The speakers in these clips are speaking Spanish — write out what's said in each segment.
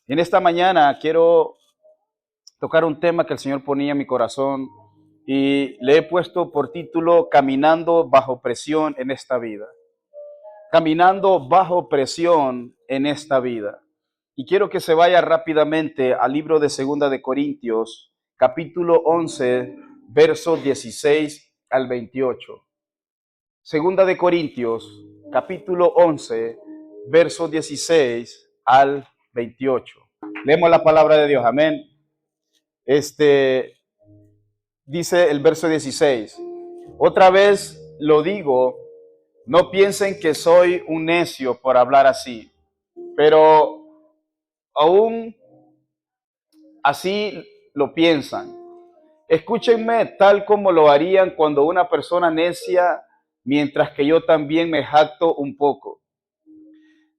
En esta mañana quiero tocar un tema que el Señor ponía en mi corazón y le he puesto por título Caminando bajo presión en esta vida. Caminando bajo presión en esta vida. Y quiero que se vaya rápidamente al libro de Segunda de Corintios, capítulo 11, versos 16 al 28. Segunda de Corintios, capítulo 11, versos 16 al 28. Leemos la palabra de Dios, amén. Dice el verso 16, otra vez lo digo, no piensen que soy un necio por hablar así, pero aún así lo piensan. Escúchenme tal como lo harían cuando una persona necia, mientras que yo también me jacto un poco.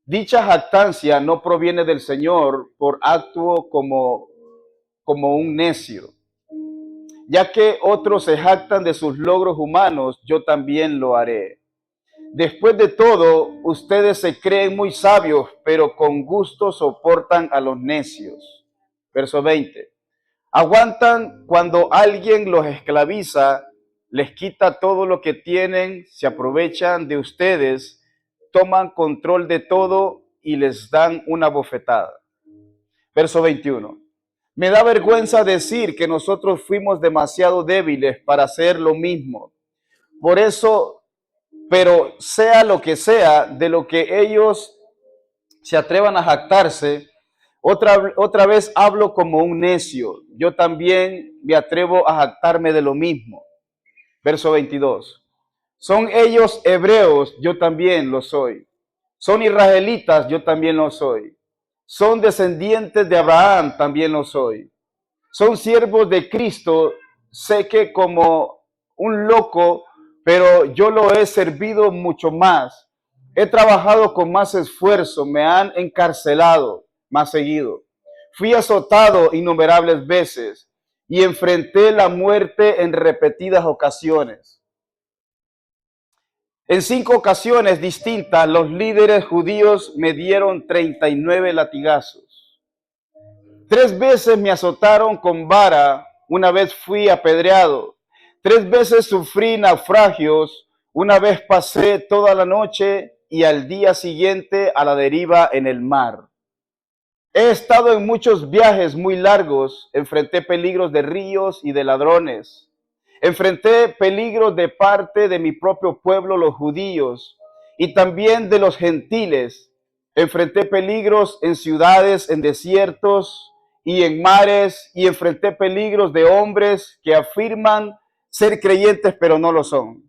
Dicha jactancia no proviene del Señor, por actúo como un necio. Ya que otros se jactan de sus logros humanos, yo también lo haré. Después de todo, ustedes se creen muy sabios, pero con gusto soportan a los necios. Verso 20. Aguantan cuando alguien los esclaviza, les quita todo lo que tienen, se aprovechan de ustedes, toman control de todo y les dan una bofetada. Verso 21. Me da vergüenza decir que nosotros fuimos demasiado débiles para hacer lo mismo. Por eso, pero sea lo que sea, de lo que ellos se atrevan a jactarse, otra vez hablo como un necio. Yo también me atrevo a jactarme de lo mismo. Verso 22. Son ellos hebreos, yo también lo soy. Son israelitas, yo también lo soy. Son descendientes de Abraham, también lo soy. Son siervos de Cristo, sé que como un loco, pero yo lo he servido mucho más. He trabajado con más esfuerzo, me han encarcelado más seguido. Fui azotado innumerables veces y enfrenté la muerte en repetidas ocasiones. En 5 ocasiones distintas, los líderes judíos me dieron 39 latigazos. 3 veces me azotaron con vara, una vez fui apedreado. 3 veces sufrí naufragios, una vez pasé toda la noche y al día siguiente a la deriva en el mar. He estado en muchos viajes muy largos, enfrenté peligros de ríos y de ladrones. Enfrenté peligros de parte de mi propio pueblo, los judíos, y también de los gentiles. Enfrenté peligros en ciudades, en desiertos y en mares, y enfrenté peligros de hombres que afirman ser creyentes, pero no lo son.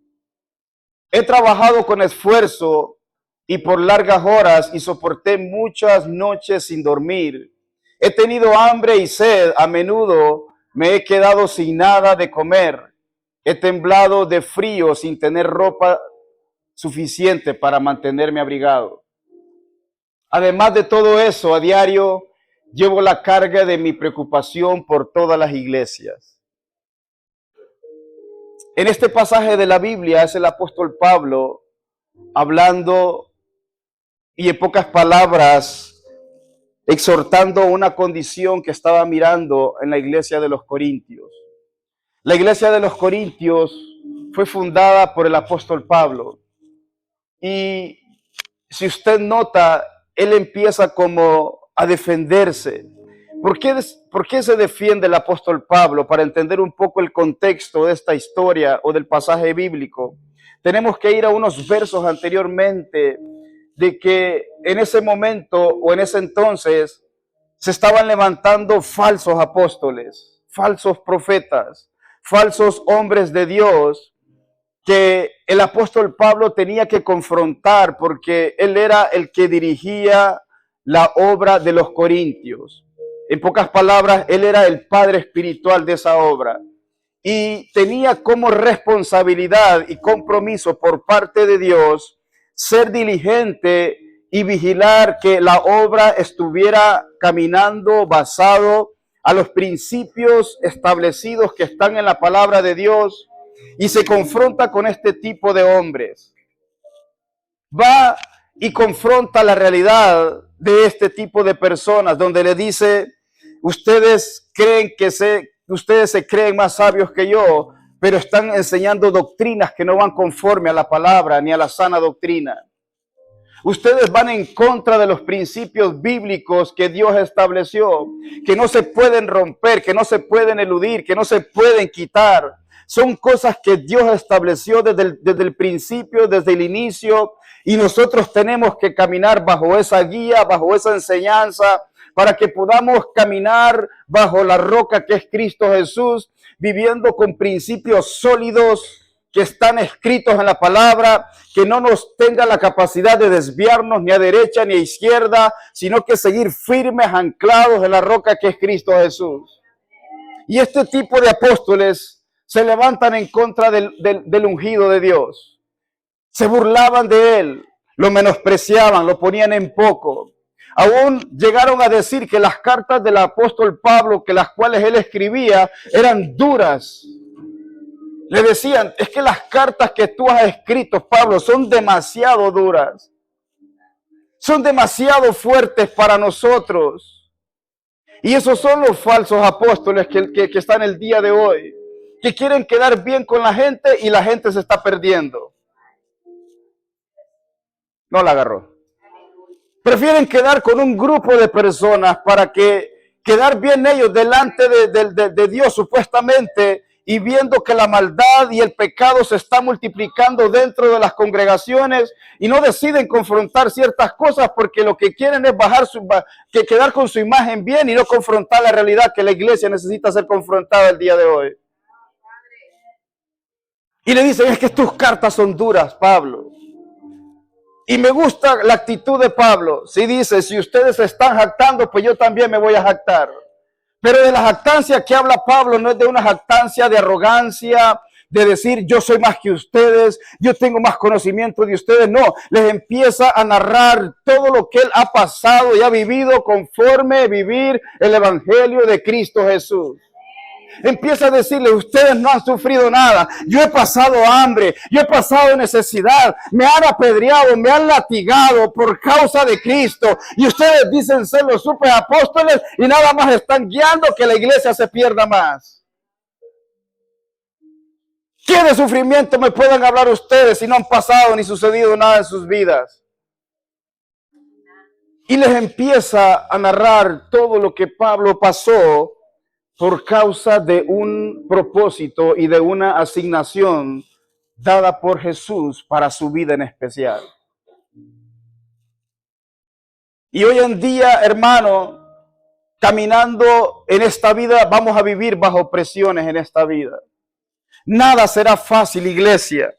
He trabajado con esfuerzo y por largas horas y soporté muchas noches sin dormir. He tenido hambre y sed, a menudo me he quedado sin nada de comer. He temblado de frío sin tener ropa suficiente para mantenerme abrigado. Además de todo eso, a diario llevo la carga de mi preocupación por todas las iglesias. En este pasaje de la Biblia es el apóstol Pablo hablando y en pocas palabras exhortando una condición que estaba mirando en la iglesia de los Corintios. La iglesia de los Corintios fue fundada por el apóstol Pablo. Y si usted nota, él empieza como a defenderse. ¿Por qué se defiende el apóstol Pablo? Para entender un poco el contexto de esta historia o del pasaje bíblico, tenemos que ir a unos versos anteriormente de que en ese momento o en ese entonces se estaban levantando falsos apóstoles, falsos profetas, falsos hombres de Dios que el apóstol Pablo tenía que confrontar porque él era el que dirigía la obra de los Corintios. En pocas palabras, él era el padre espiritual de esa obra y tenía como responsabilidad y compromiso por parte de Dios ser diligente y vigilar que la obra estuviera caminando basado a los principios establecidos que están en la palabra de Dios, y se confronta con este tipo de hombres. Va y confronta la realidad de este tipo de personas, donde le dice, ustedes se creen más sabios que yo, pero están enseñando doctrinas que no van conforme a la palabra ni a la sana doctrina. Ustedes van en contra de los principios bíblicos que Dios estableció, que no se pueden romper, que no se pueden eludir, que no se pueden quitar. Son cosas que Dios estableció desde el principio, desde el inicio, y nosotros tenemos que caminar bajo esa guía, bajo esa enseñanza, para que podamos caminar bajo la roca que es Cristo Jesús, viviendo con principios sólidos que están escritos en la palabra, que no nos tenga la capacidad de desviarnos ni a derecha ni a izquierda, sino que seguir firmes, anclados en la roca que es Cristo Jesús. Y este tipo de apóstoles se levantan en contra del ungido de Dios. Se burlaban de él, lo menospreciaban, lo ponían en poco. Aún llegaron a decir que las cartas del apóstol Pablo, que las cuales él escribía, eran duras. Le decían, es que las cartas que tú has escrito, Pablo, son demasiado duras. Son demasiado fuertes para nosotros. Y esos son los falsos apóstoles que están el día de hoy, que quieren quedar bien con la gente y la gente se está perdiendo. No la agarró. Prefieren quedar con un grupo de personas para quedar bien ellos delante de Dios supuestamente, y viendo que la maldad y el pecado se está multiplicando dentro de las congregaciones, y no deciden confrontar ciertas cosas porque lo que quieren es quedar con su imagen bien y no confrontar la realidad que la iglesia necesita ser confrontada el día de hoy. Y le dicen, es que tus cartas son duras, Pablo. Y me gusta la actitud de Pablo. Si dice, si ustedes se están jactando, pues yo también me voy a jactar. Pero de la jactancia que habla Pablo no es de una jactancia de arrogancia, de decir yo soy más que ustedes, yo tengo más conocimiento de ustedes. No, les empieza a narrar todo lo que él ha pasado y ha vivido conforme a vivir el evangelio de Cristo Jesús. Empieza a decirle, ustedes no han sufrido nada. Yo he pasado hambre, yo he pasado necesidad, me han apedreado, me han latigado por causa de Cristo. Y ustedes dicen ser los superapóstoles y nada más están guiando que la iglesia se pierda más. ¿Qué de sufrimiento me pueden hablar ustedes si no han pasado ni sucedido nada en sus vidas? Y les empieza a narrar todo lo que Pablo pasó por causa de un propósito y de una asignación dada por Jesús para su vida en especial. Y hoy en día, hermano, caminando en esta vida, vamos a vivir bajo presiones en esta vida. Nada será fácil, iglesia.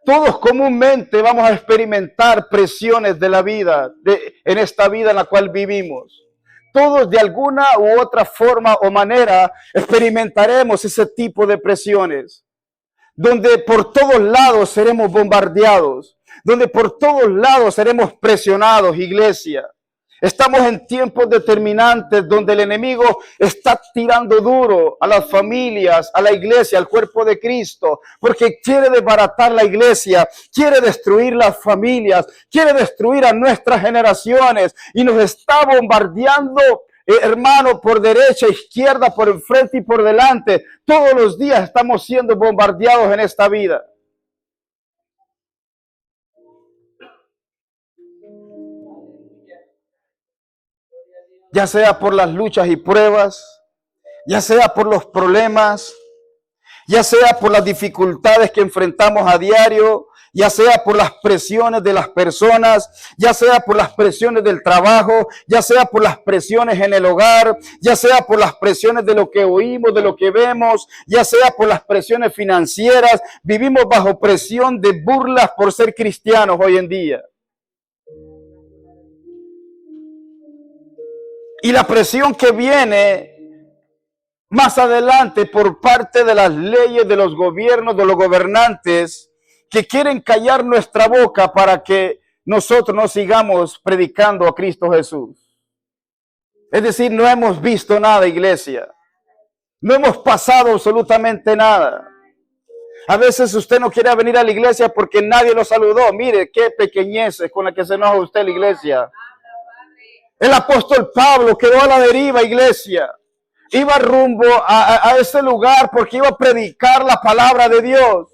Todos comúnmente vamos a experimentar presiones de la vida, en esta vida en la cual vivimos. Todos de alguna u otra forma o manera experimentaremos ese tipo de presiones, donde por todos lados seremos bombardeados, donde por todos lados seremos presionados, iglesia. Estamos en tiempos determinantes donde el enemigo está tirando duro a las familias, a la iglesia, al cuerpo de Cristo, porque quiere desbaratar la iglesia, quiere destruir las familias, quiere destruir a nuestras generaciones y nos está bombardeando, hermano, por derecha, izquierda, por enfrente y por delante. Todos los días estamos siendo bombardeados en esta vida. Ya sea por las luchas y pruebas, ya sea por los problemas, ya sea por las dificultades que enfrentamos a diario, ya sea por las presiones de las personas, ya sea por las presiones del trabajo, ya sea por las presiones en el hogar, ya sea por las presiones de lo que oímos, de lo que vemos, ya sea por las presiones financieras. Vivimos bajo presión de burlas por ser cristianos hoy en día. Y la presión que viene más adelante por parte de las leyes, de los gobiernos, de los gobernantes, que quieren callar nuestra boca para que nosotros no sigamos predicando a Cristo Jesús. Es decir, no hemos visto nada, iglesia. No hemos pasado absolutamente nada. A veces usted no quiere venir a la iglesia porque nadie lo saludó. Mire qué pequeñeces con la que se enoja usted la iglesia. El apóstol Pablo quedó a la deriva, iglesia. Iba rumbo a ese lugar porque iba a predicar la palabra de Dios.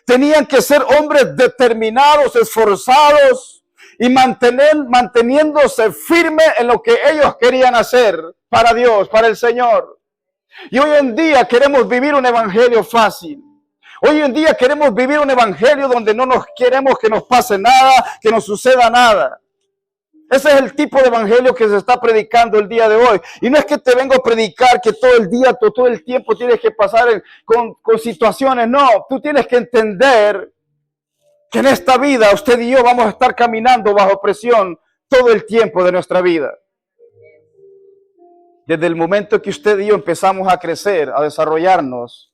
Tenían que ser hombres determinados, esforzados y manteniéndose firmes en lo que ellos querían hacer para Dios, para el Señor. Y hoy en día queremos vivir un evangelio fácil. Hoy en día queremos vivir un evangelio donde no nos queremos que nos pase nada, que nos suceda nada. Ese es el tipo de evangelio que se está predicando el día de hoy. Y no es que te vengo a predicar que todo el día, todo el tiempo tienes que pasar con situaciones. No, tú tienes que entender que en esta vida usted y yo vamos a estar caminando bajo presión todo el tiempo de nuestra vida. Desde el momento que usted y yo empezamos a crecer, a desarrollarnos,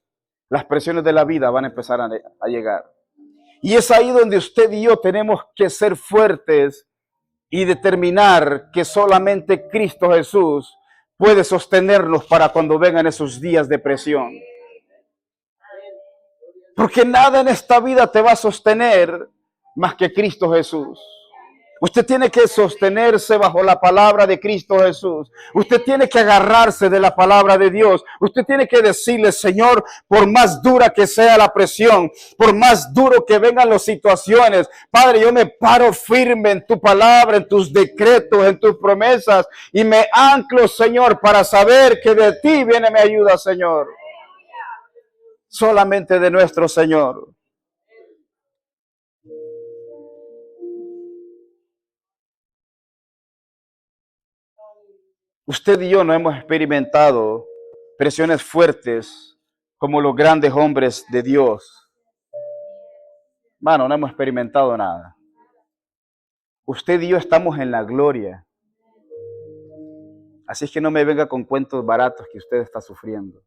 las presiones de la vida van a empezar a llegar. Y es ahí donde usted y yo tenemos que ser fuertes y determinar que solamente Cristo Jesús puede sostenernos para cuando vengan esos días de presión. Porque nada en esta vida te va a sostener más que Cristo Jesús. Usted tiene que sostenerse bajo la palabra de Cristo Jesús. Usted tiene que agarrarse de la palabra de Dios. Usted tiene que decirle, Señor, por más dura que sea la presión, por más duro que vengan las situaciones, Padre, yo me paro firme en tu palabra, en tus decretos, en tus promesas y me anclo, Señor, para saber que de ti viene mi ayuda, Señor. Solamente de nuestro Señor. Usted y yo no hemos experimentado presiones fuertes como los grandes hombres de Dios. Mano, no hemos experimentado nada. Usted y yo estamos en la gloria. Así es que no me venga con cuentos baratos que usted está sufriendo.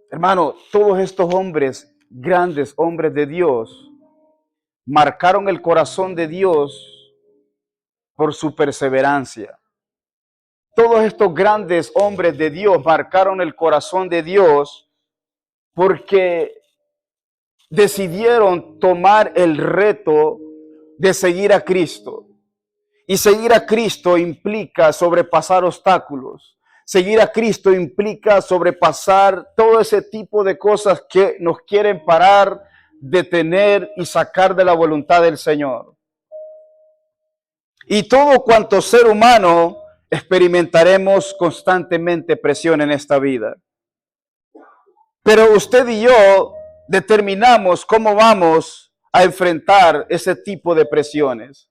Hermano, todos estos hombres, grandes hombres de Dios, marcaron el corazón de Dios por su perseverancia. Todos estos grandes hombres de Dios marcaron el corazón de Dios porque decidieron tomar el reto de seguir a Cristo. Y seguir a Cristo implica sobrepasar obstáculos. Seguir a Cristo implica sobrepasar todo ese tipo de cosas que nos quieren parar, detener y sacar de la voluntad del Señor. Y todo cuanto ser humano experimentaremos constantemente presión en esta vida. Pero usted y yo determinamos cómo vamos a enfrentar ese tipo de presiones.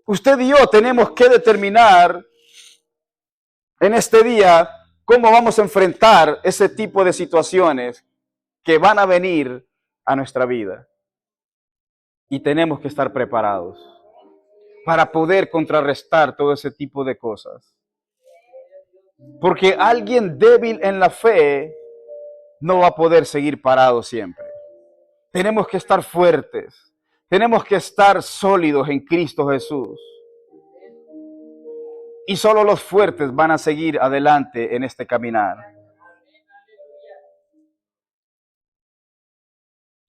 Usted y yo tenemos que determinar en este día cómo vamos a enfrentar ese tipo de situaciones que van a venir a nuestra vida. Y tenemos que estar preparados para poder contrarrestar todo ese tipo de cosas. Porque alguien débil en la fe no va a poder seguir parado siempre. Tenemos que estar fuertes. Tenemos que estar sólidos en Cristo Jesús. Y solo los fuertes van a seguir adelante en este caminar.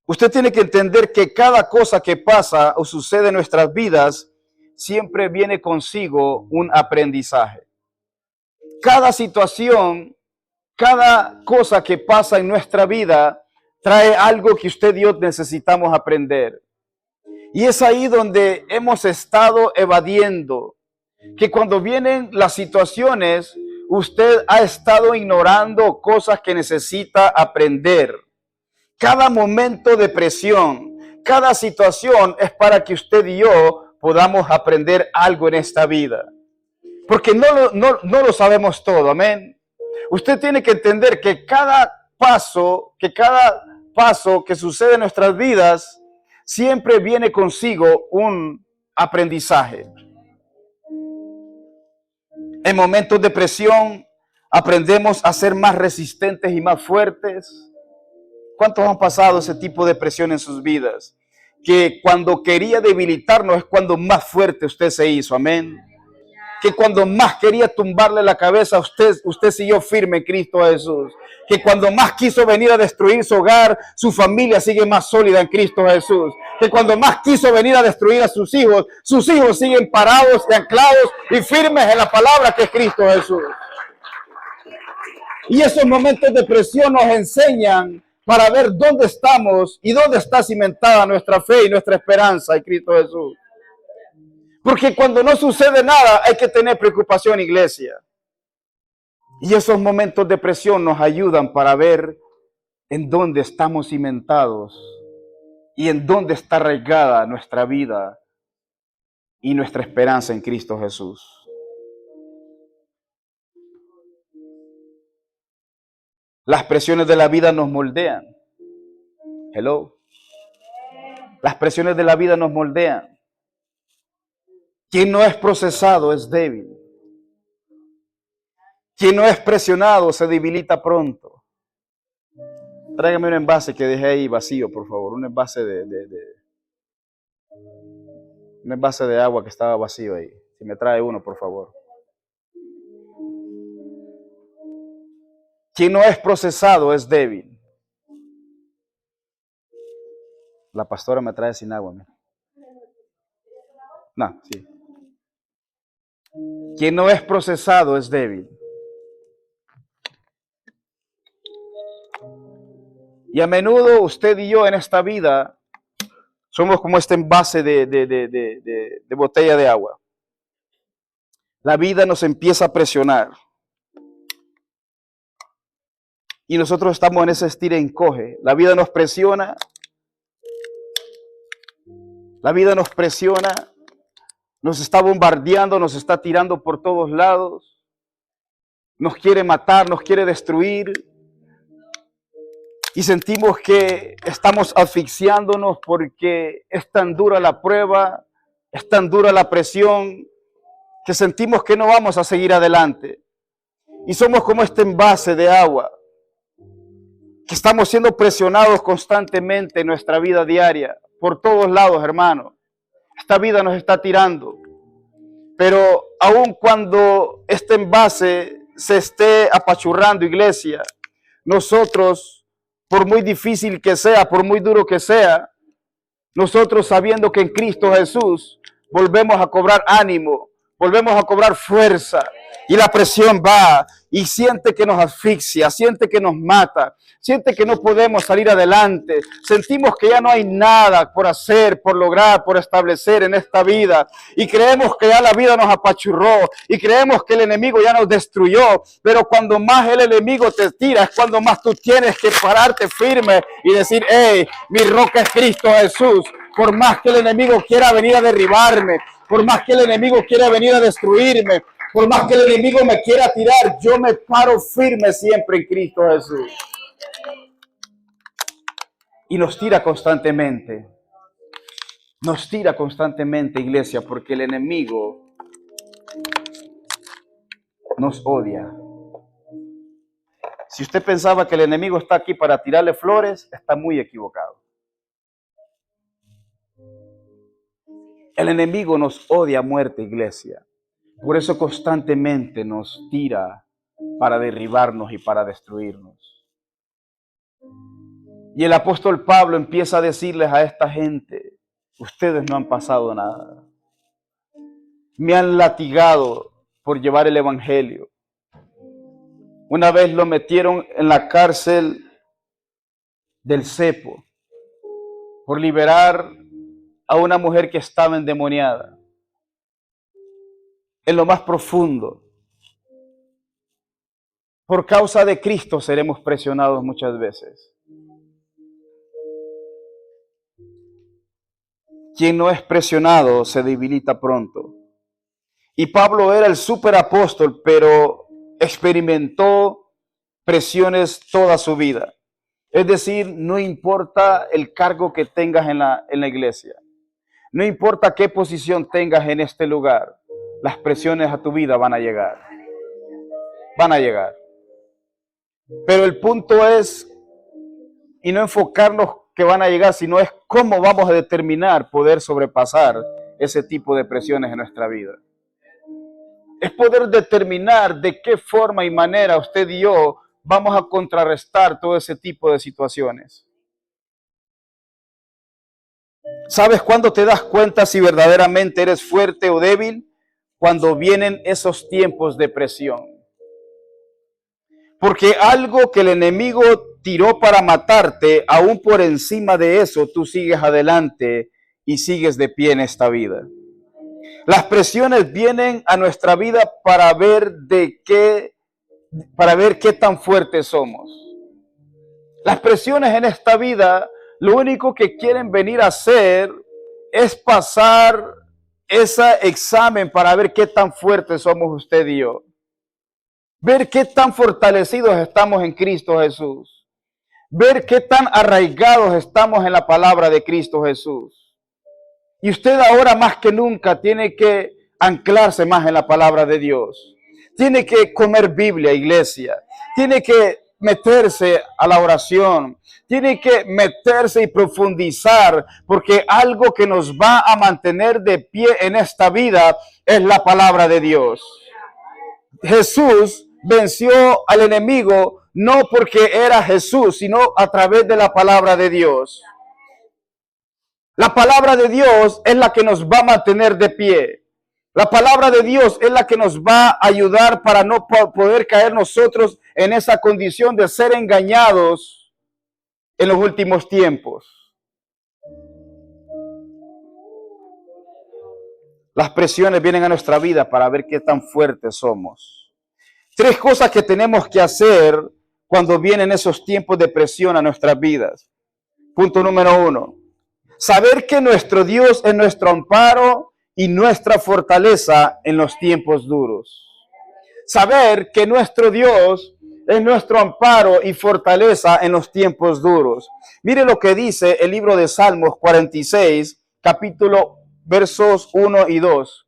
Usted tiene que entender que cada cosa que pasa o sucede en nuestras vidas siempre viene consigo un aprendizaje. Cada situación, cada cosa que pasa en nuestra vida trae algo que usted y yo necesitamos aprender. Y es ahí donde hemos estado evadiendo, que cuando vienen las situaciones, usted ha estado ignorando cosas que necesita aprender. Cada momento de presión, cada situación es para que usted y yo podamos aprender algo en esta vida. Porque no lo sabemos todo, amén. Usted tiene que entender que cada paso que sucede en nuestras vidas siempre viene consigo un aprendizaje. En momentos de presión aprendemos a ser más resistentes y más fuertes. ¿Cuántos han pasado ese tipo de presión en sus vidas? Que cuando quería debilitarnos es cuando más fuerte usted se hizo, amén. que cuando más quería tumbarle la cabeza a usted siguió firme en Cristo Jesús. Que cuando más quiso venir a destruir su hogar, su familia sigue más sólida en Cristo Jesús. Que cuando más quiso venir a destruir a sus hijos siguen parados y anclados y firmes en la palabra que es Cristo Jesús. Y esos momentos de presión nos enseñan para ver dónde estamos y dónde está cimentada nuestra fe y nuestra esperanza en Cristo Jesús. Porque cuando no sucede nada hay que tener preocupación, iglesia. Y esos momentos de presión nos ayudan para ver en dónde estamos cimentados y en dónde está arraigada nuestra vida y nuestra esperanza en Cristo Jesús. Las presiones de la vida nos moldean. Hello. Las presiones de la vida nos moldean. Quien no es procesado es débil. Quien no es presionado se debilita pronto. Tráigame un envase que dejé ahí vacío, por favor. Un envase un envase de agua que estaba vacío ahí. Si me trae uno, por favor. Quien no es procesado es débil. La pastora me trae sin agua. No, sí. Quien no es procesado es débil. Y a menudo usted y yo en esta vida somos como este envase de botella de agua. La vida nos empieza a presionar. Y nosotros estamos en ese estira y encoge. La vida nos presiona. La vida nos presiona. Nos está bombardeando, nos está tirando por todos lados. Nos quiere matar, nos quiere destruir. Y sentimos que estamos asfixiándonos porque es tan dura la prueba, es tan dura la presión, que sentimos que no vamos a seguir adelante. Y somos como este envase de agua, que estamos siendo presionados constantemente en nuestra vida diaria, por todos lados, hermano. Esta vida nos está tirando. Pero aun cuando este envase se esté apachurrando, iglesia, nosotros, por muy difícil que sea, por muy duro que sea, nosotros sabiendo que en Cristo Jesús volvemos a cobrar ánimo, volvemos a cobrar fuerza y la presión va y siente que nos asfixia, siente que nos mata, siente que no podemos salir adelante, sentimos que ya no hay nada por hacer, por lograr, por establecer en esta vida y creemos que ya la vida nos apachurró y creemos que el enemigo ya nos destruyó, pero cuando más el enemigo te tira es cuando más tú tienes que pararte firme y decir, hey, mi roca es Cristo Jesús. Por más que el enemigo quiera venir a derribarme, por más que el enemigo quiera venir a destruirme, por más que el enemigo me quiera tirar, yo me paro firme siempre en Cristo Jesús. Y nos tira constantemente. Nos tira constantemente, iglesia, porque el enemigo nos odia. Si usted pensaba que el enemigo está aquí para tirarle flores, está muy equivocado. El enemigo nos odia a muerte, iglesia. Por eso constantemente nos tira para derribarnos y para destruirnos. Y el apóstol Pablo empieza a decirles a esta gente, ustedes no han pasado nada. Me han latigado por llevar el evangelio. Una vez lo metieron en la cárcel del cepo por liberar a una mujer que estaba endemoniada. En lo más profundo. Por causa de Cristo seremos presionados muchas veces. Quien no es presionado se debilita pronto. Y Pablo era el superapóstol, pero experimentó presiones toda su vida. Es decir, no importa el cargo que tengas en la iglesia. No importa qué posición tengas en este lugar. Las presiones a tu vida van a llegar. Van a llegar. Pero el punto es, y no enfocarnos que van a llegar, sino es cómo vamos a determinar poder sobrepasar ese tipo de presiones en nuestra vida. Es poder determinar de qué forma y manera usted y yo vamos a contrarrestar todo ese tipo de situaciones. ¿Sabes cuándo te das cuenta si verdaderamente eres fuerte o débil? Cuando vienen esos tiempos de presión. Porque algo que el enemigo tiró para matarte, aún por encima de eso, tú sigues adelante y sigues de pie en esta vida. Las presiones vienen a nuestra vida para ver qué tan fuertes somos. Las presiones en esta vida, lo único que quieren venir a hacer es pasar ese examen para ver qué tan fuertes somos usted y yo. Ver qué tan fortalecidos estamos en Cristo Jesús. Ver qué tan arraigados estamos en la palabra de Cristo Jesús. Y usted ahora más que nunca tiene que anclarse más en la palabra de Dios. Tiene que comer Biblia, iglesia. Tiene que meterse a la oración. Tiene que meterse y profundizar, porque algo que nos va a mantener de pie en esta vida es la palabra de Dios. Jesús venció al enemigo no porque era Jesús, sino a través de la palabra de Dios. La palabra de Dios es la que nos va a mantener de pie. La palabra de Dios es la que nos va a ayudar para no poder caer nosotros en esa condición de ser engañados en los últimos tiempos. Las presiones vienen a nuestra vida para ver qué tan fuertes somos. 3 cosas que tenemos que hacer cuando vienen esos tiempos de presión a nuestras vidas. Punto número 1. Saber que nuestro Dios es nuestro amparo y nuestra fortaleza en los tiempos duros. Saber que nuestro Dios es nuestro amparo y fortaleza en los tiempos duros. Mire lo que dice el libro de Salmos 46, capítulo versos 1 y 2.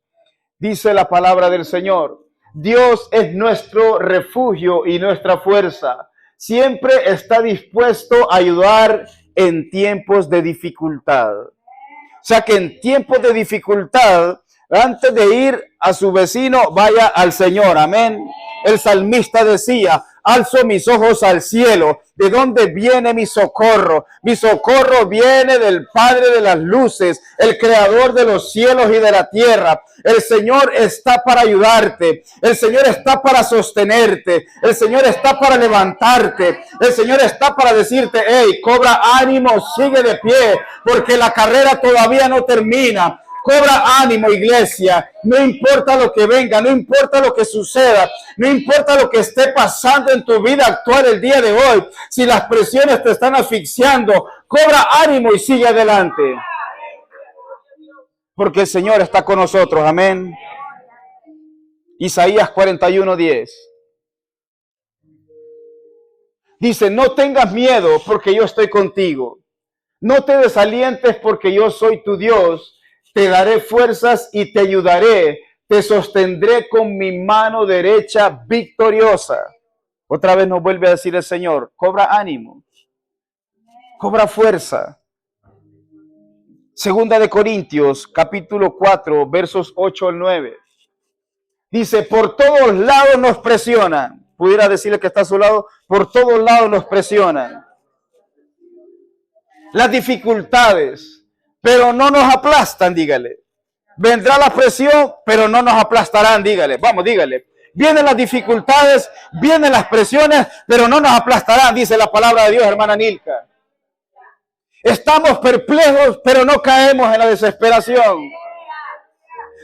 Dice la palabra del Señor: Dios es nuestro refugio y nuestra fuerza. Siempre está dispuesto a ayudar en tiempos de dificultad. O sea que en tiempos de dificultad, antes de ir a su vecino, vaya al Señor. Amén. El salmista decía: alzo mis ojos al cielo. ¿De dónde viene mi socorro? Mi socorro viene del Padre de las luces, el creador de los cielos y de la tierra. El Señor está para ayudarte. El Señor está para sostenerte. El Señor está para levantarte. El Señor está para decirte: hey, cobra ánimo, sigue de pie, porque la carrera todavía no termina. Cobra ánimo, iglesia. No importa lo que venga, no importa lo que suceda, no importa lo que esté pasando en tu vida actual el día de hoy. Si las presiones te están asfixiando, cobra ánimo y sigue adelante. Porque el Señor está con nosotros. Amén. Isaías 41:10. Dice: no tengas miedo porque yo estoy contigo. No te desalientes porque yo soy tu Dios. Te daré fuerzas y te ayudaré. Te sostendré con mi mano derecha victoriosa. Otra vez nos vuelve a decir el Señor: cobra ánimo. Cobra fuerza. Segunda de Corintios, capítulo 4, versos 8 al 9. Dice: por todos lados nos presionan. Pudiera decirle que está a su lado: por todos lados nos presionan. Las dificultades, pero no nos aplastan, dígale. Vendrá la presión, pero no nos aplastarán, dígale. Vamos, dígale. Vienen las dificultades, vienen las presiones, pero no nos aplastarán, dice la palabra de Dios, hermana Nilka. Estamos perplejos, pero no caemos en la desesperación.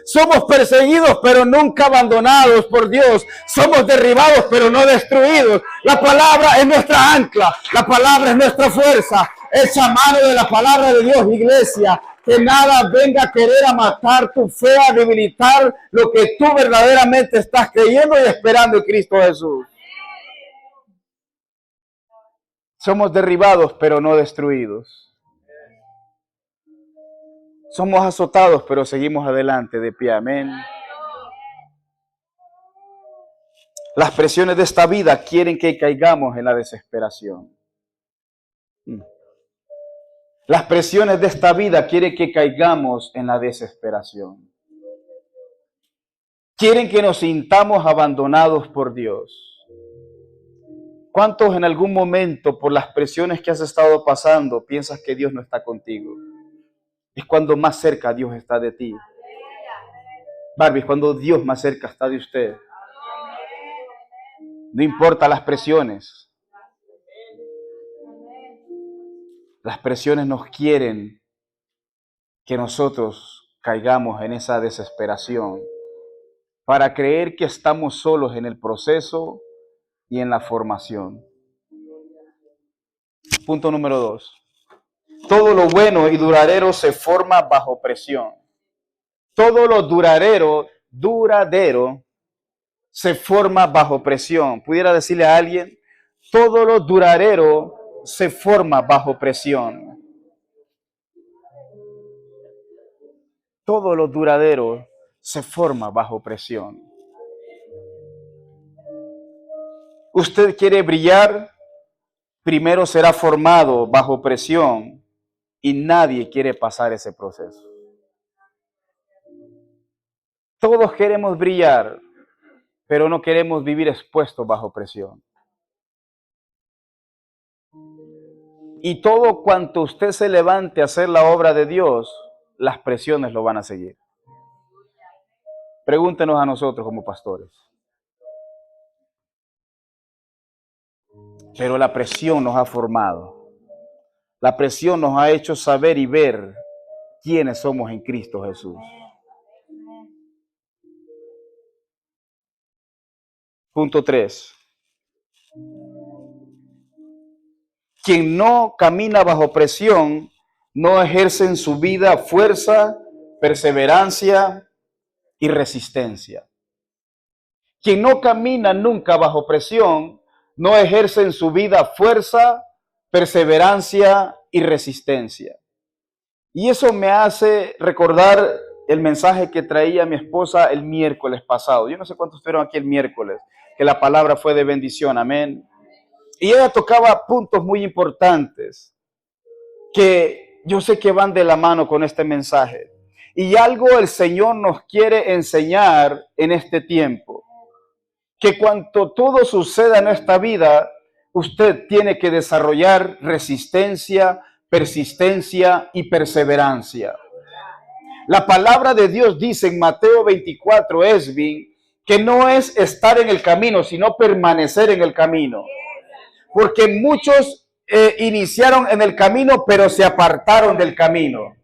Somos perseguidos, pero nunca abandonados por Dios. Somos derribados, pero no destruidos. La palabra es nuestra ancla. La palabra es nuestra fuerza. Echa mano de la palabra de Dios, iglesia. Que nada venga a querer a matar tu fe, a debilitar lo que tú verdaderamente estás creyendo y esperando en Cristo Jesús. Somos derribados, pero no destruidos. Somos azotados, pero seguimos adelante de pie. Amén. Las presiones de esta vida quieren que caigamos en la desesperación. Las presiones de esta vida quieren que caigamos en la desesperación. quieren que nos sintamos abandonados por Dios. ¿Cuántos en algún momento, por las presiones que has estado pasando, piensas que Dios no está contigo? Es cuando más cerca Dios está de ti. Barbie, es cuando Dios más cerca está de usted. No importa las presiones. Las presiones nos quieren que nosotros caigamos en esa desesperación para creer que estamos solos en el proceso y en la formación. Punto número 2. Todo lo bueno y duradero se forma bajo presión. Todo lo duradero se forma bajo presión. ¿Pudiera decirle a alguien? Todo lo duradero se forma bajo presión. Todo lo duradero se forma bajo presión. Usted quiere brillar, primero será formado bajo presión y nadie quiere pasar ese proceso. Todos queremos brillar, pero no queremos vivir expuestos bajo presión. Y todo cuanto usted se levante a hacer la obra de Dios, las presiones lo van a seguir. Pregúntenos a nosotros como pastores. Pero la presión nos ha formado. La presión nos ha hecho saber y ver quiénes somos en Cristo Jesús. Punto 3. Quien no camina bajo presión no ejerce en su vida fuerza, perseverancia y resistencia. Quien no camina nunca bajo presión no ejerce en su vida fuerza, perseverancia y resistencia. Y eso me hace recordar el mensaje que traía mi esposa el miércoles pasado. Yo no sé cuántos estuvieron aquí el miércoles, que la palabra fue de bendición, amén. Y ella tocaba puntos muy importantes que yo sé que van de la mano con este mensaje. Y algo el Señor nos quiere enseñar en este tiempo. Que cuando todo suceda en esta vida, usted tiene que desarrollar resistencia, persistencia y perseverancia. La palabra de Dios dice en Mateo 24, Esvin, que no es estar en el camino, sino permanecer en el camino. Porque muchos iniciaron en el camino, pero se apartaron del camino.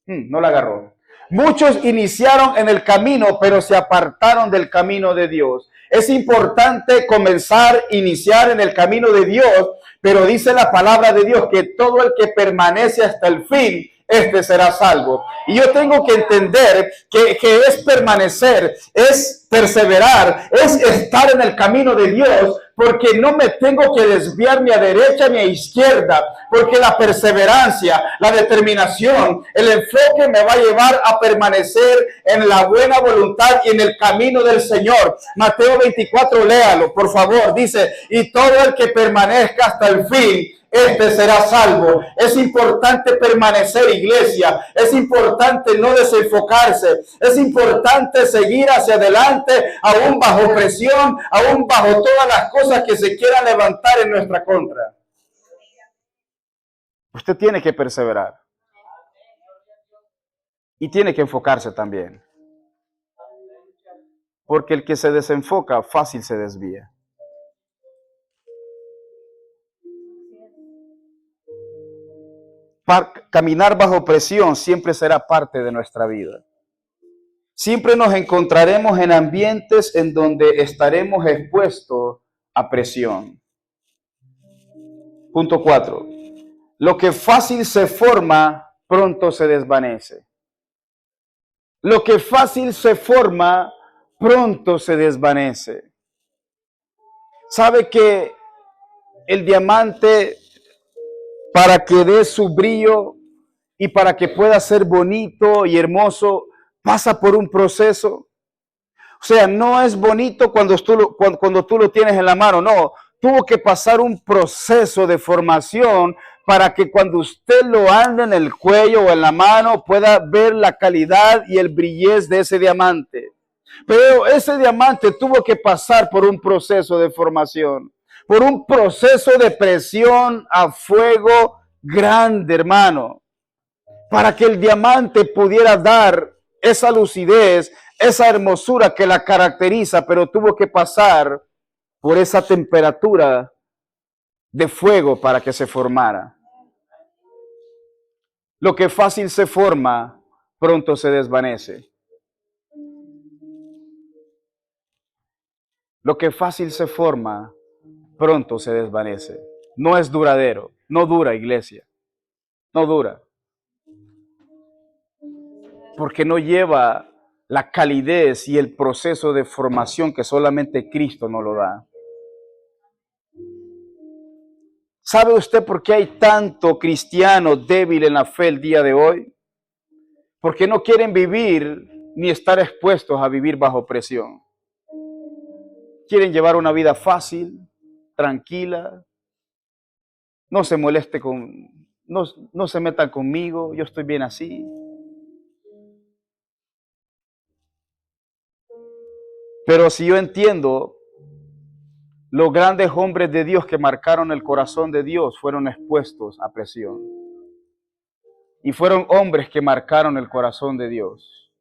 No la agarró. Muchos iniciaron en el camino, pero se apartaron del camino de Dios. Es importante comenzar, iniciar en el camino de Dios, pero dice la palabra de Dios que todo el que permanece hasta el fin, este será salvo. Y yo tengo que entender que es permanecer, es perseverar, es estar en el camino de Dios, porque no me tengo que desviar ni a derecha ni a izquierda, porque la perseverancia, la determinación, el enfoque me va a llevar a permanecer en la buena voluntad y en el camino del Señor. Mateo 24, léalo, por favor, dice, y todo el que permanezca hasta el fin, este será salvo. Es importante permanecer, iglesia. Es importante no desenfocarse. Es importante seguir hacia adelante, aún bajo presión, aún bajo todas las cosas que se quieran levantar en nuestra contra. Usted tiene que perseverar. Y tiene que enfocarse también. Porque el que se desenfoca, fácil se desvía. Caminar bajo presión siempre será parte de nuestra vida. Siempre nos encontraremos en ambientes en donde estaremos expuestos a presión. Punto 4. Lo que fácil se forma, pronto se desvanece. Lo que fácil se forma, pronto se desvanece. ¿Sabe que el diamante, para que dé su brillo y para que pueda ser bonito y hermoso, pasa por un proceso? O sea, no es bonito cuando tú lo tienes en la mano, no. Tuvo que pasar un proceso de formación para que cuando usted lo ande en el cuello o en la mano pueda ver la calidad y el brillez de ese diamante. Pero ese diamante tuvo que pasar por un proceso de formación, por un proceso de presión a fuego grande, hermano, para que el diamante pudiera dar esa lucidez, esa hermosura que la caracteriza, pero tuvo que pasar por esa temperatura de fuego para que se formara. Lo que fácil se forma, pronto se desvanece. Lo que fácil se forma, pronto se desvanece. No es duradero, no dura, iglesia, no dura. Porque no lleva la calidez y el proceso de formación que solamente Cristo nos lo da. ¿Sabe usted por qué hay tanto cristiano débil en la fe el día de hoy? Porque no quieren vivir ni estar expuestos a vivir bajo presión. Quieren llevar una vida fácil, tranquila, no se moleste no se metan conmigo, yo estoy bien así. Pero si yo entiendo, los grandes hombres de Dios que marcaron el corazón de Dios fueron expuestos a presión. Y fueron hombres que marcaron el corazón de Dios.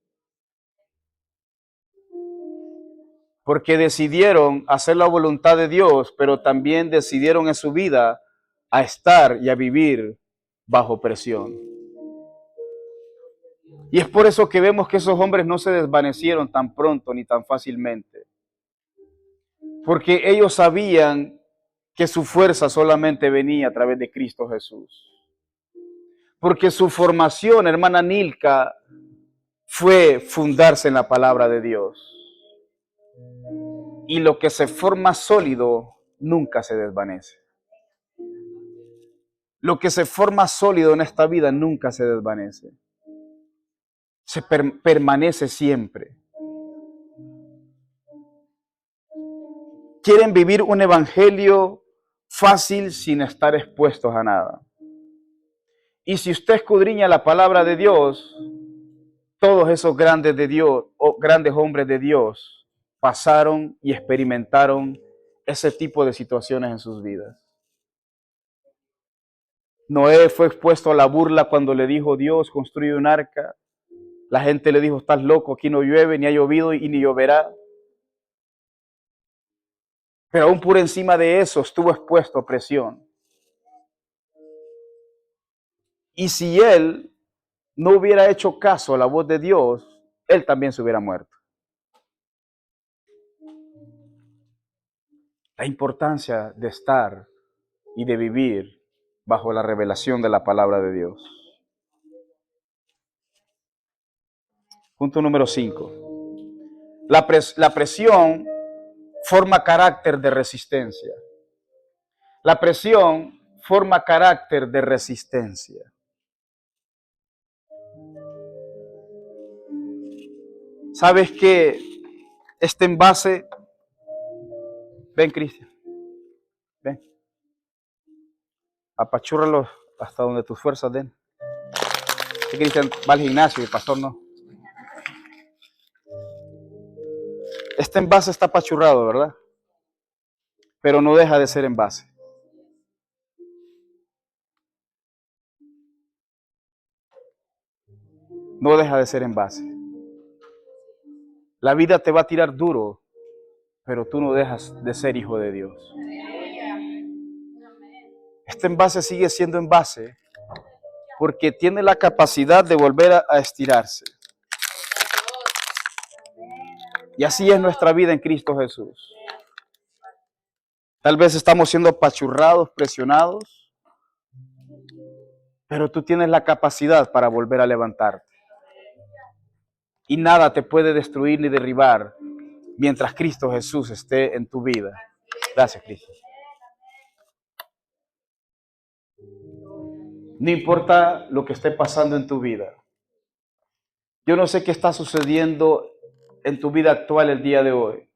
Porque decidieron hacer la voluntad de Dios, pero también decidieron en su vida a estar y a vivir bajo presión. Y es por eso que vemos que esos hombres no se desvanecieron tan pronto ni tan fácilmente. Porque ellos sabían que su fuerza solamente venía a través de Cristo Jesús. Porque su formación, hermana Nilka, fue fundarse en la palabra de Dios. Y lo que se forma sólido nunca se desvanece. Lo que se forma sólido en esta vida nunca se desvanece. Se permanece siempre. Quieren vivir un evangelio fácil sin estar expuestos a nada. Y si usted escudriña la palabra de Dios, todos esos grandes de Dios o grandes hombres de Dios pasaron y experimentaron ese tipo de situaciones en sus vidas. Noé fue expuesto a la burla cuando le dijo Dios, construye un arca. La gente le dijo, estás loco, aquí no llueve, ni ha llovido y ni lloverá. Pero aún por encima de eso estuvo expuesto a presión. Y si él no hubiera hecho caso a la voz de Dios, él también se hubiera muerto. La importancia de estar y de vivir bajo la revelación de la palabra de Dios. Punto número 5. La presión forma carácter de resistencia. La presión forma carácter de resistencia. ¿Sabes que este envase? Ven, Cristian. Ven. Apachúrralo hasta donde tus fuerzas den. Cristian va al gimnasio y el pastor no. Este envase está apachurrado, ¿verdad? Pero no deja de ser envase. No deja de ser envase. La vida te va a tirar duro, pero tú no dejas de ser hijo de Dios. Este envase sigue siendo envase porque tiene la capacidad de volver a estirarse. Y así es nuestra vida en Cristo Jesús. Tal vez estamos siendo apachurrados, presionados, pero tú tienes la capacidad para volver a levantarte. Y nada te puede destruir ni derribar mientras Cristo Jesús esté en tu vida. Gracias, Cristo. No importa lo que esté pasando en tu vida. Yo no sé qué está sucediendo en tu vida actual el día de hoy.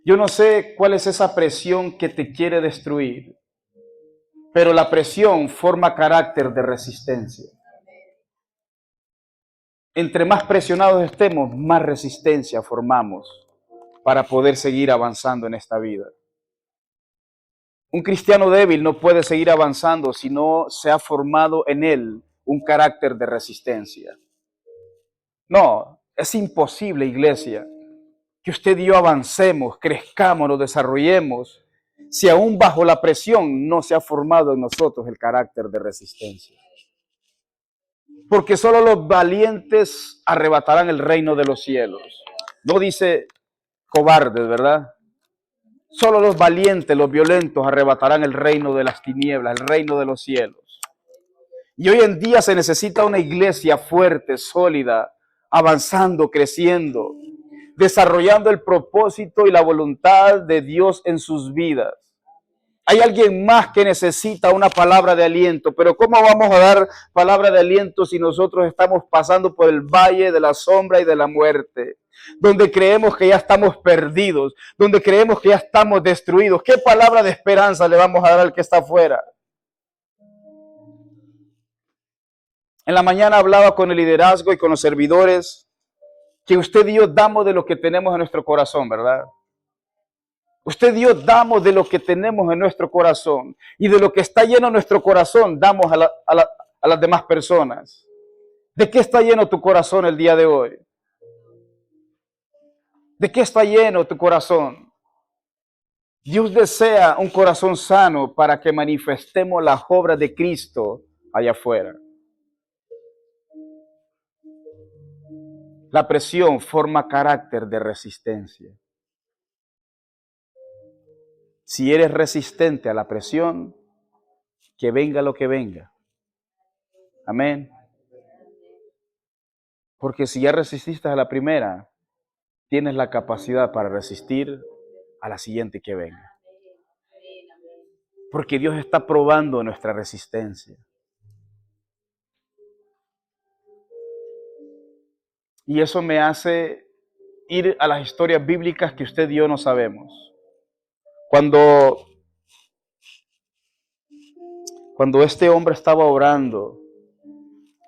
Yo no sé cuál es esa presión que te quiere destruir, pero la presión forma carácter de resistencia. Entre más presionados estemos, más resistencia formamos para poder seguir avanzando en esta vida. Un cristiano débil no puede seguir avanzando si no se ha formado en él un carácter de resistencia. No, es imposible, iglesia, que usted y yo avancemos, crezcamos, nos desarrollemos, si aún bajo la presión no se ha formado en nosotros el carácter de resistencia. Porque solo los valientes arrebatarán el reino de los cielos. No dice cobardes, ¿verdad? Solo los valientes, los violentos arrebatarán el reino de las tinieblas, el reino de los cielos. Y hoy en día se necesita una iglesia fuerte, sólida, avanzando, creciendo, desarrollando el propósito y la voluntad de Dios en sus vidas. Hay alguien más que necesita una palabra de aliento, pero ¿cómo vamos a dar palabra de aliento si nosotros estamos pasando por el valle de la sombra y de la muerte? Donde creemos que ya estamos perdidos, donde creemos que ya estamos destruidos. ¿Qué palabra de esperanza le vamos a dar al que está afuera? En la mañana hablaba con el liderazgo y con los servidores que usted y yo damos de lo que tenemos en nuestro corazón, ¿verdad? Usted y yo damos de lo que tenemos en nuestro corazón y de lo que está lleno nuestro corazón damos a las demás personas. ¿De qué está lleno tu corazón el día de hoy? ¿De qué está lleno tu corazón? Dios desea un corazón sano para que manifestemos las obras de Cristo allá afuera. La presión forma carácter de resistencia. Si eres resistente a la presión, que venga lo que venga. Amén. Porque si ya resististe a la primera, tienes la capacidad para resistir a la siguiente que venga. Porque Dios está probando nuestra resistencia. Y eso me hace ir a las historias bíblicas que usted y yo no sabemos. Cuando este hombre estaba orando,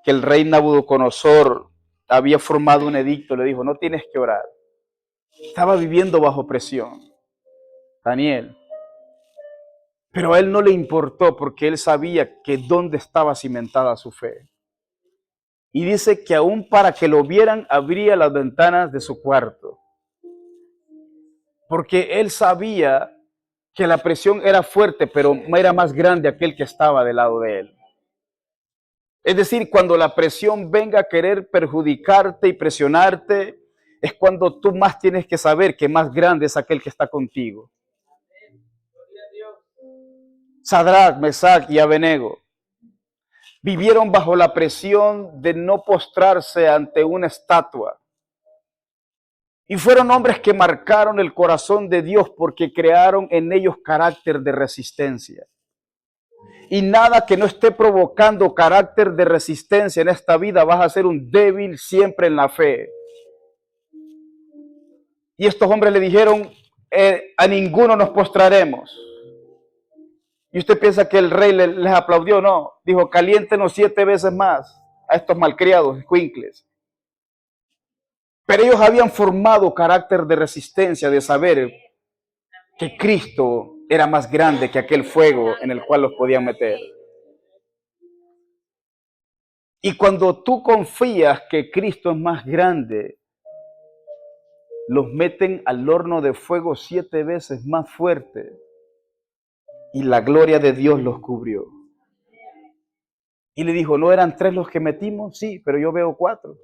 que el rey Nabucodonosor había formado un edicto, le dijo, no tienes que orar. Estaba viviendo bajo presión, Daniel. Pero a él no le importó porque él sabía que dónde estaba cimentada su fe. Y dice que aún para que lo vieran, abría las ventanas de su cuarto. Porque él sabía que la presión era fuerte, pero era más grande aquel que estaba del lado de él. Es decir, cuando la presión venga a querer perjudicarte y presionarte, es cuando tú más tienes que saber que más grande es aquel que está contigo. Sadrach, Mesach y Abednego vivieron bajo la presión de no postrarse ante una estatua. Y fueron hombres que marcaron el corazón de Dios porque crearon en ellos carácter de resistencia. Y nada que no esté provocando carácter de resistencia en esta vida, vas a ser un débil siempre en la fe. Y estos hombres le dijeron, a ninguno nos postraremos. Y usted piensa que el rey les aplaudió, no. Dijo, caliéntenos 7 veces más a estos malcriados, escuincles. Pero ellos habían formado carácter de resistencia, de saber que Cristo era más grande que aquel fuego en el cual los podían meter. Y cuando tú confías que Cristo es más grande, los meten al horno de fuego 7 veces más fuerte. Y la gloria de Dios los cubrió. Y le dijo, ¿no eran 3 los que metimos? Sí, pero yo veo 4.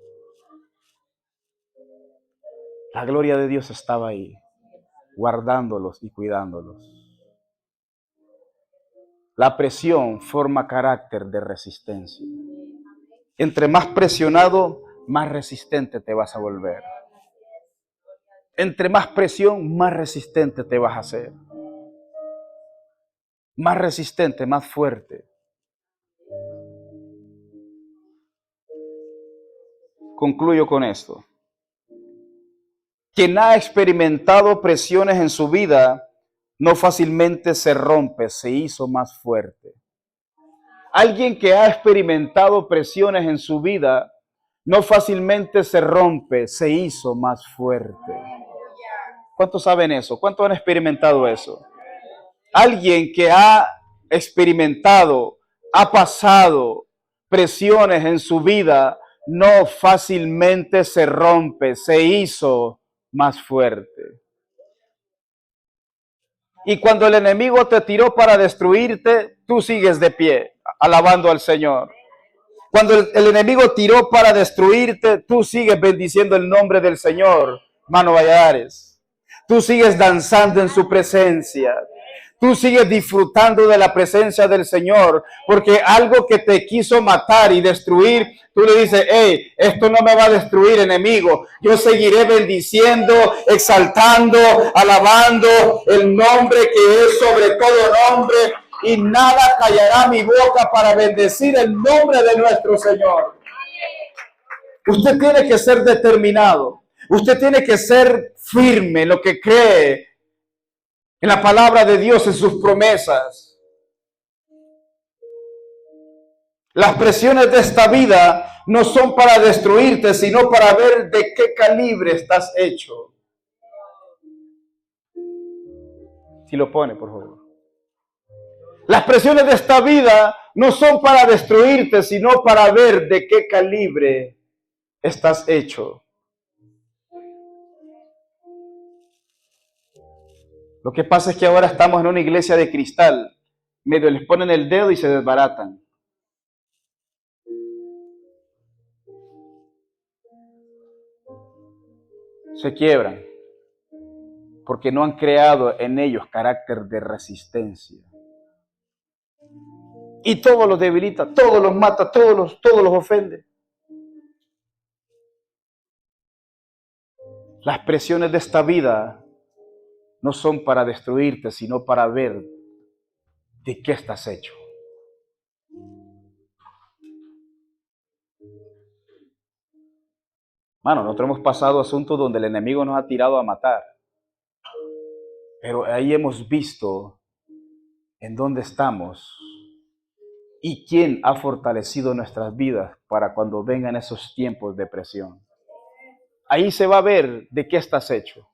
La gloria de Dios estaba ahí, guardándolos y cuidándolos. La presión forma carácter de resistencia. Entre más presionado, más resistente te vas a volver. Entre más presión, más resistente te vas a hacer. Más resistente, más fuerte. Concluyo con esto. Quien ha experimentado presiones en su vida, no fácilmente se rompe, se hizo más fuerte. Alguien que ha experimentado presiones en su vida, no fácilmente se rompe, se hizo más fuerte. ¿Cuántos saben eso? ¿Cuántos han experimentado eso? Alguien que ha experimentado, ha pasado presiones en su vida, no fácilmente se rompe, se hizo más fuerte. Y cuando el enemigo te tiró para destruirte, tú sigues de pie, alabando al Señor. Cuando el enemigo tiró para destruirte, tú sigues bendiciendo el nombre del Señor, Mano Valladares. Tú sigues danzando en su presencia. Tú sigues disfrutando de la presencia del Señor, porque algo que te quiso matar y destruir, tú le dices, hey, esto no me va a destruir, enemigo. Yo seguiré bendiciendo, exaltando, alabando el nombre que es sobre todo nombre, y nada callará mi boca para bendecir el nombre de nuestro Señor. Usted tiene que ser determinado. Usted tiene que ser firme en lo que cree, en la palabra de Dios, en sus promesas. Las presiones de esta vida no son para destruirte, sino para ver de qué calibre estás hecho. Si lo pone, por favor. Las presiones de esta vida no son para destruirte, sino para ver de qué calibre estás hecho. Lo que pasa es que ahora estamos en una iglesia de cristal. Medio les ponen el dedo y se desbaratan. Se quiebran. Porque no han creado en ellos carácter de resistencia. Y todo los debilita, todos los mata, todos los ofende. Las presiones de esta vida no son para destruirte, sino para ver de qué estás hecho. Mano, nosotros hemos pasado asuntos donde el enemigo nos ha tirado a matar. Pero ahí hemos visto en dónde estamos y quién ha fortalecido nuestras vidas para cuando vengan esos tiempos de presión. Ahí se va a ver de qué estás hecho.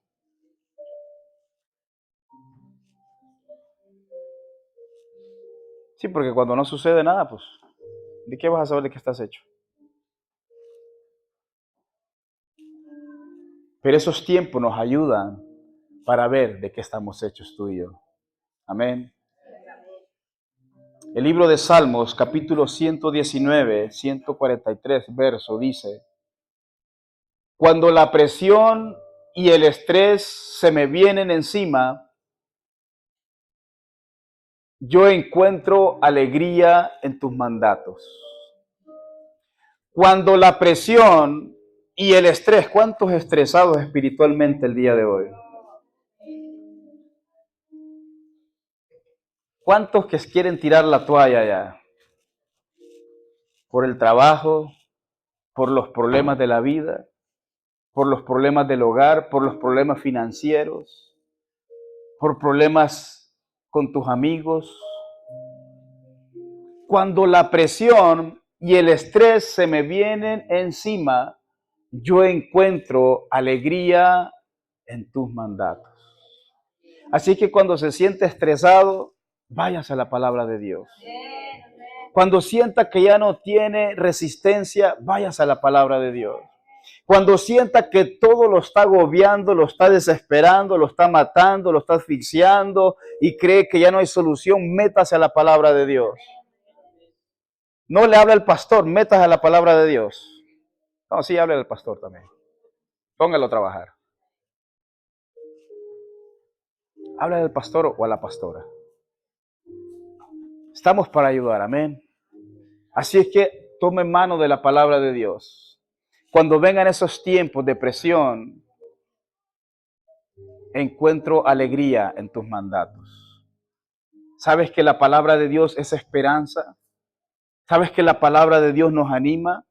Sí, porque cuando no sucede nada, pues, ¿de qué vas a saber de qué estás hecho? Pero esos tiempos nos ayudan para ver de qué estamos hechos tú y yo. Amén. El libro de Salmos, capítulo 119, 143, verso, dice: cuando la presión y el estrés se me vienen encima, yo encuentro alegría en tus mandatos. Cuando la presión y el estrés, ¿cuántos estresados espiritualmente el día de hoy? ¿Cuántos que quieren tirar la toalla ya? Por el trabajo, por los problemas de la vida, por los problemas del hogar, por los problemas financieros, por problemas con tus amigos. Cuando la presión y el estrés se me vienen encima, yo encuentro alegría en tus mandatos. Así que cuando se siente estresado, váyase a la palabra de Dios. Cuando sienta que ya no tiene resistencia, váyase a la palabra de Dios. Cuando sienta que todo lo está agobiando, lo está desesperando, lo está matando, lo está asfixiando y cree que ya no hay solución, métase a la palabra de Dios. No le habla al pastor, métase a la palabra de Dios. No, sí, hable al pastor también. Póngalo a trabajar. Habla al pastor o a la pastora. Estamos para ayudar, amén. Así es que tome mano de la palabra de Dios. Cuando vengan esos tiempos de presión, encuentro alegría en tus mandatos. ¿Sabes que la palabra de Dios es esperanza? ¿Sabes que la palabra de Dios nos anima?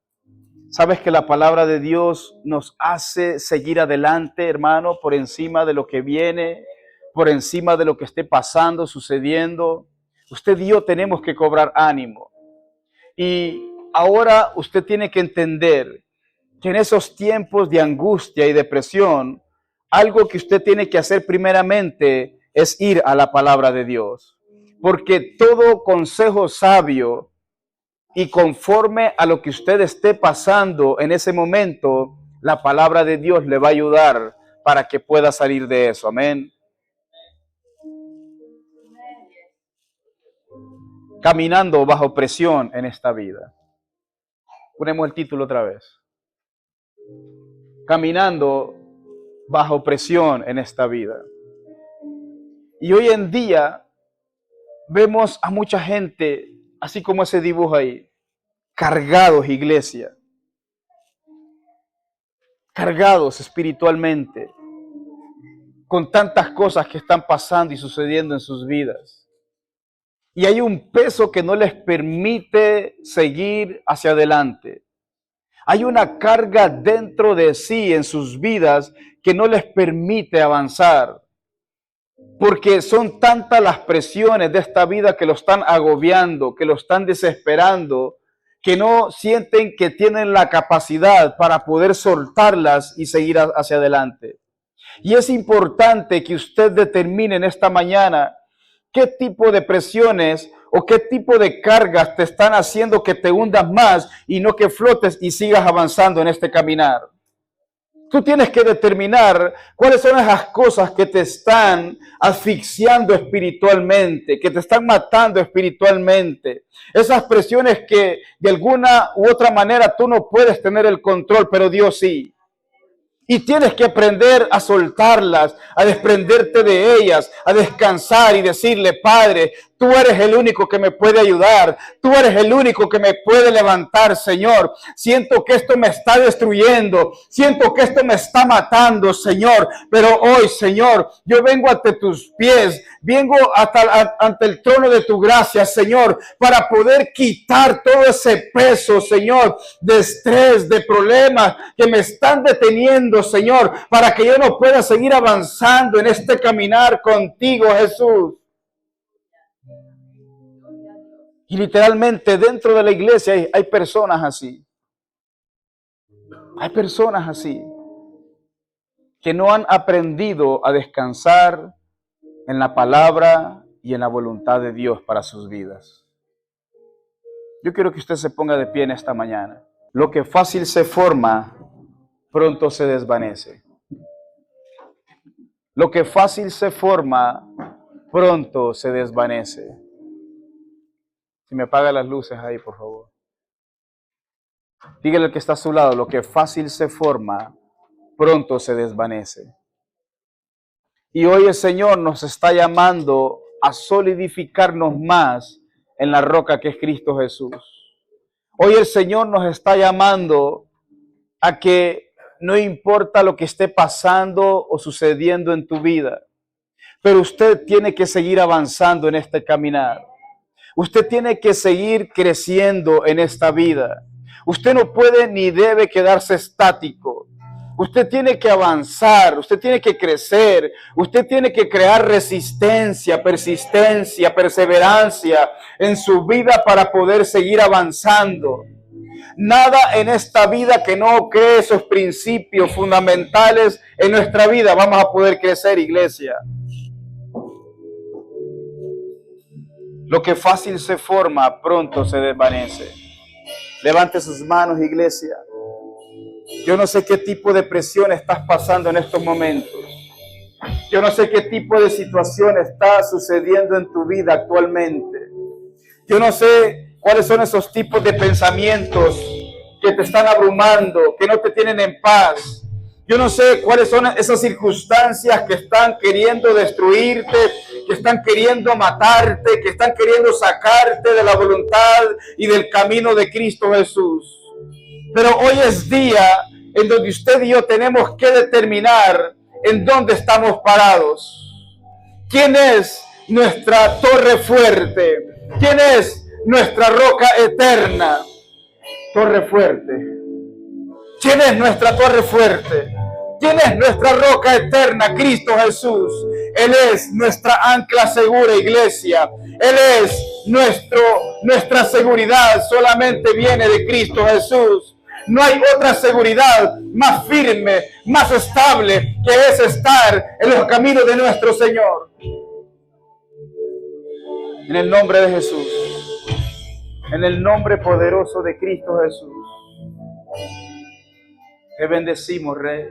¿Sabes que la palabra de Dios nos hace seguir adelante, hermano, por encima de lo que viene, por encima de lo que esté pasando, sucediendo? Usted y yo tenemos que cobrar ánimo. Y ahora usted tiene que entender que en esos tiempos de angustia y depresión, algo que usted tiene que hacer primeramente es ir a la palabra de Dios. Porque todo consejo sabio y conforme a lo que usted esté pasando en ese momento, la palabra de Dios le va a ayudar para que pueda salir de eso. Amén. Caminando bajo presión en esta vida. Ponemos el título otra vez. Caminando bajo presión en esta vida. Y hoy en día vemos a mucha gente, así como ese dibujo ahí, cargados, iglesia. Cargados espiritualmente, con tantas cosas que están pasando y sucediendo en sus vidas. Y hay un peso que no les permite seguir hacia adelante. Hay una carga dentro de sí, en sus vidas, que no les permite avanzar. Porque son tantas las presiones de esta vida que lo están agobiando, que lo están desesperando, que no sienten que tienen la capacidad para poder soltarlas y seguir hacia adelante. Y es importante que usted determine en esta mañana qué tipo de presiones o qué tipo de cargas te están haciendo que te hundas más y no que flotes y sigas avanzando en este caminar. Tú tienes que determinar cuáles son esas cosas que te están asfixiando espiritualmente, que te están matando espiritualmente. Esas presiones que de alguna u otra manera tú no puedes tener el control, pero Dios sí. Y tienes que aprender a soltarlas, a desprenderte de ellas, a descansar y decirle, Padre, tú eres el único que me puede ayudar. Tú eres el único que me puede levantar, Señor. Siento que esto me está destruyendo. Siento que esto me está matando, Señor. Pero hoy, Señor, yo vengo ante tus pies. Vengo ante el trono de tu gracia, Señor, para poder quitar todo ese peso, Señor, de estrés, de problemas que me están deteniendo, Señor, para que yo no pueda seguir avanzando en este caminar contigo, Jesús. Y literalmente dentro de la iglesia hay personas así. Hay personas así que no han aprendido a descansar en la palabra y en la voluntad de Dios para sus vidas. Yo quiero que usted se ponga de pie en esta mañana. Lo que fácil se forma, pronto se desvanece. Lo que fácil se forma, pronto se desvanece. Si me apaga las luces ahí, por favor. Dígale al que está a su lado, lo que fácil se forma, pronto se desvanece. Y hoy el Señor nos está llamando a solidificarnos más en la roca que es Cristo Jesús. Hoy el Señor nos está llamando a que no importa lo que esté pasando o sucediendo en tu vida, pero usted tiene que seguir avanzando en este caminar. Usted tiene que seguir creciendo en esta vida. Usted no puede ni debe quedarse estático. Usted tiene que avanzar, usted tiene que crecer, usted tiene que crear resistencia, persistencia, perseverancia en su vida para poder seguir avanzando. Nada en esta vida que no cree esos principios fundamentales en nuestra vida vamos a poder crecer, iglesia. Lo que fácil se forma, pronto se desvanece. Levante sus manos, iglesia. Yo no sé qué tipo de presión estás pasando en estos momentos. Yo no sé qué tipo de situación está sucediendo en tu vida actualmente. Yo no sé cuáles son esos tipos de pensamientos que te están abrumando, que no te tienen en paz. Yo no sé cuáles son esas circunstancias que están queriendo destruirte, que están queriendo matarte, que están queriendo sacarte de la voluntad y del camino de Cristo Jesús. Pero hoy es día en donde usted y yo tenemos que determinar en dónde estamos parados. ¿Quién es nuestra torre fuerte? ¿Quién es nuestra roca eterna? Torre fuerte. ¿Quién es nuestra torre fuerte? ¿Quién es nuestra roca eterna? Cristo Jesús. Él es nuestra ancla segura, iglesia. Él es nuestra seguridad. Solamente viene de Cristo Jesús. No hay otra seguridad más firme, más estable que es estar en los caminos de nuestro Señor. En el nombre de Jesús. En el nombre poderoso de Cristo Jesús. Te bendecimos, Rey.